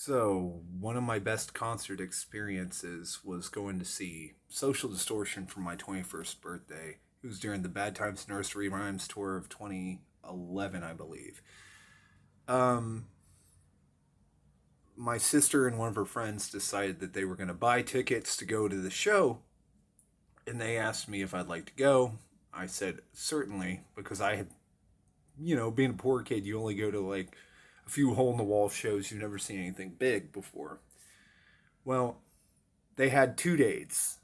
So, one of my best concert experiences was going to see Social Distortion for my 21st birthday. It was during the Bad Times Nursery Rhymes tour of 2011, I believe. Um, my sister and one of her friends decided that they were going to buy tickets to go to the show, and they asked me if I'd like to go. I said, certainly, because I had, being a poor kid, you only go to like a few hole in the wall shows. You've never seen anything big before. Well, they had two dates.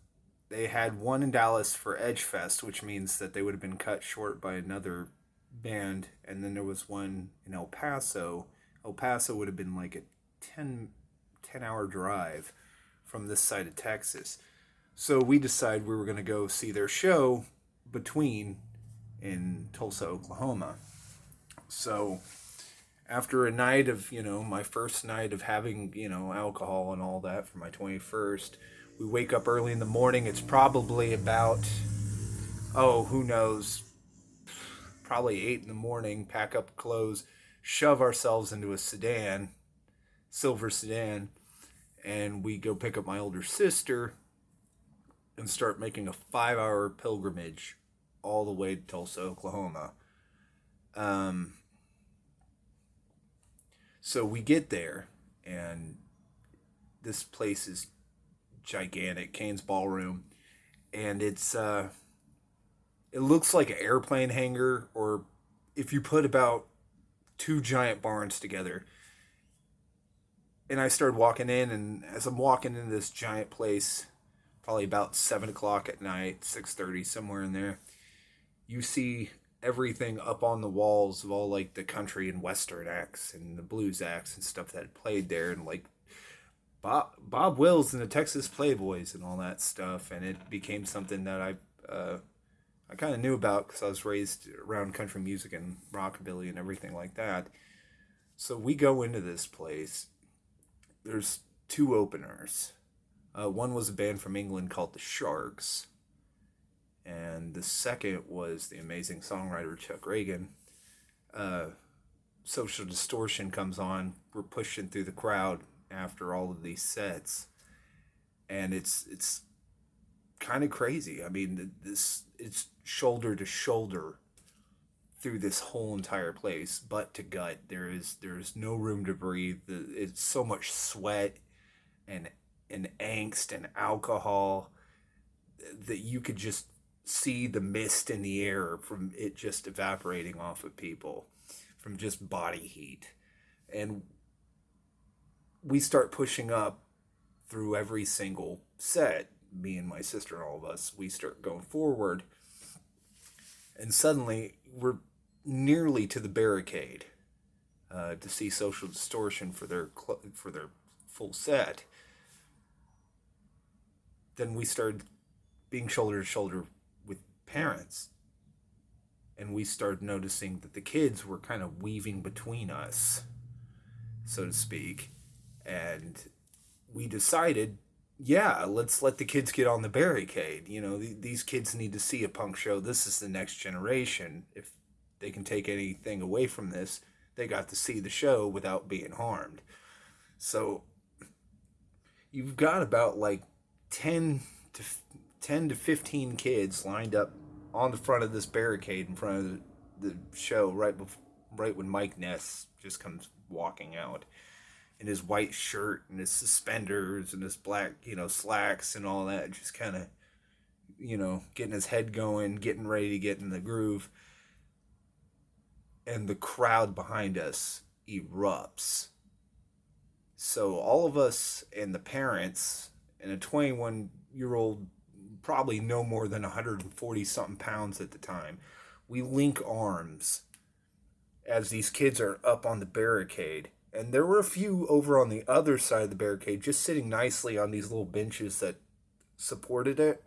They had one in Dallas for Edge Fest, which means that they would have been cut short by another band, and then there was one in El Paso. El Paso would have been like a 10 hour drive from this side of Texas. So we decided we were going to go see their show between in Tulsa, Oklahoma. So after a night of, my first night of having, alcohol and all that for my 21st, we wake up early in the morning. It's probably about, who knows, probably 8 in the morning, pack up clothes, shove ourselves into a sedan, silver sedan, and we go pick up my older sister and start making a 5 hour pilgrimage all the way to Tulsa, Oklahoma. So we get there, and this place is gigantic, Cains Ballroom, and it looks like an airplane hangar, or if you put about two giant barns together. And I started walking in, and as I'm walking into this giant place, probably about 7 o'clock at night, 6:30, somewhere in there, you see everything up on the walls of all like the country and western acts and the blues acts and stuff that played there, and like Bob Wills and the Texas Playboys and all that stuff. And it became something that I kind of knew about because I was raised around country music and rockabilly and everything like that. So we go into this place. There's two openers. One was a band from England called the Sharks, and the second was the amazing songwriter Chuck Reagan. Uh, Social Distortion comes on. We're pushing through the crowd after all of these sets, and it's kind of crazy. I mean, this it's shoulder to shoulder through this whole entire place, butt to gut. There is no room to breathe. It's so much sweat and angst and alcohol that you could just see the mist in the air from it just evaporating off of people from just body heat. And we start pushing up through every single set. Me and my sister and all of us, we start going forward, and suddenly we're nearly to the barricade to see Social Distortion for their full set. Then we started being shoulder to shoulder with parents, and we started noticing that the kids were kind of weaving between us, so to speak. And we decided, yeah, let's let the kids get on the barricade. These kids need to see a punk show. This is the next generation. If they can take anything away from this, they got to see the show without being harmed. So you've got about like 10 to 10 to 15 kids lined up on the front of this barricade in front of the show right when Mike Ness just comes walking out in his white shirt and his suspenders and his black, slacks and all that, just kind of, getting his head going, getting ready to get in the groove. And the crowd behind us erupts. So all of us and the parents and a 21-year-old, probably no more than 140 something pounds at the time, we link arms as these kids are up on the barricade. And there were a few over on the other side of the barricade, just sitting nicely on these little benches that supported it.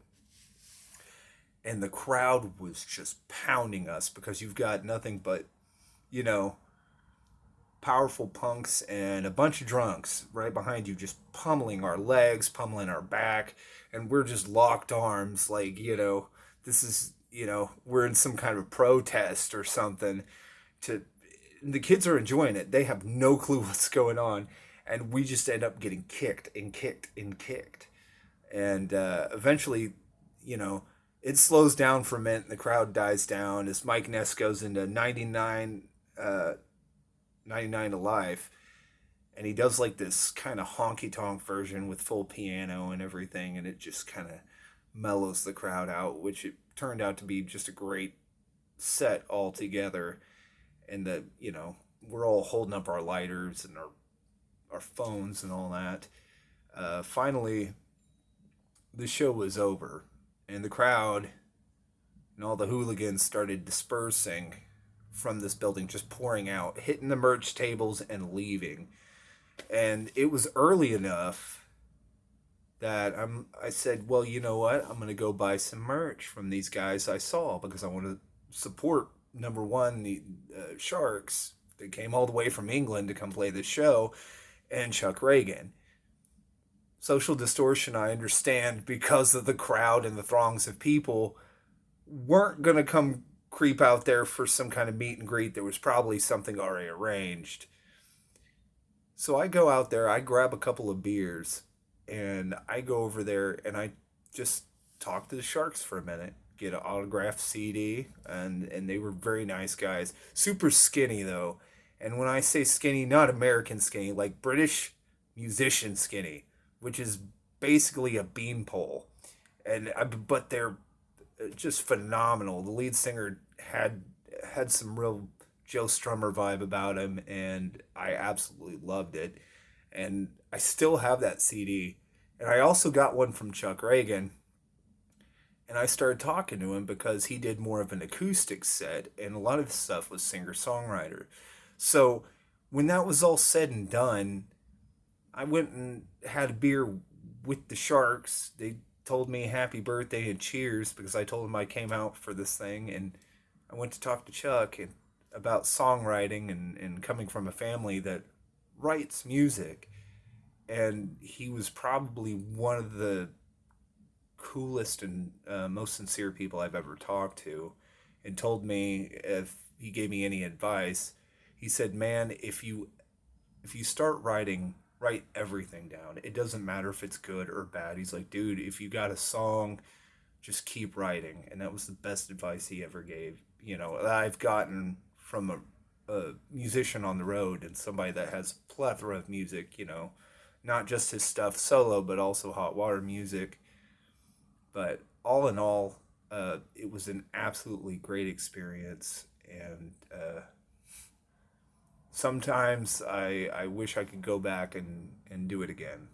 And the crowd was just pounding us because you've got nothing but, powerful punks and a bunch of drunks right behind you, just pummeling our legs, pummeling our back. And we're just locked arms like, this is, we're in some kind of protest or something. The kids are enjoying it. They have no clue what's going on. And we just end up getting kicked and kicked and kicked. And eventually, you know, it slows down for a minute and the crowd dies down as Mike Ness goes into 99 to Life. And he does like this kind of honky tonk version with full piano and everything. And it just kind of mellows the crowd out, which it turned out to be just a great set altogether. And we're all holding up our lighters and our phones and all that. Finally, the show was over, and the crowd and all the hooligans started dispersing from this building, just pouring out, hitting the merch tables and leaving. And it was early enough that I said, well, you know what? I'm going to go buy some merch from these guys I saw because I want to support, number one, the Sharks. They came all the way from England to come play the show, and Chuck Reagan. Social Distortion, I understand, because of the crowd and the throngs of people, weren't going to come creep out there for some kind of meet and greet. There was probably something already arranged. So I go out there, I grab a couple of beers, and I go over there and I just talk to the Sharks for a minute, get an autographed CD, and they were very nice guys. Super skinny, though. And when I say skinny, not American skinny, like British musician skinny, which is basically a beanpole. But they're just phenomenal. The lead singer had some real Joe Strummer vibe about him, and I absolutely loved it. And I still have that CD. And I also got one from Chuck Reagan. And I started talking to him because he did more of an acoustic set, and a lot of the stuff was singer-songwriter. So when that was all said and done, I went and had a beer with the Sharks. They told me happy birthday and cheers because I told them I came out for this thing. And I went to talk to Chuck about songwriting and coming from a family that writes music. And he was probably one of the coolest and most sincere people I've ever talked to, and told me, if he gave me any advice, he said, man, if you start writing, write everything down. It doesn't matter if it's good or bad. He's like, dude, if you got a song, just keep writing. And that was the best advice he ever gave, that I've gotten from a musician on the road and somebody that has a plethora of music, not just his stuff solo, but also hot water music. But all in all, it was an absolutely great experience. And sometimes I wish I could go back and do it again.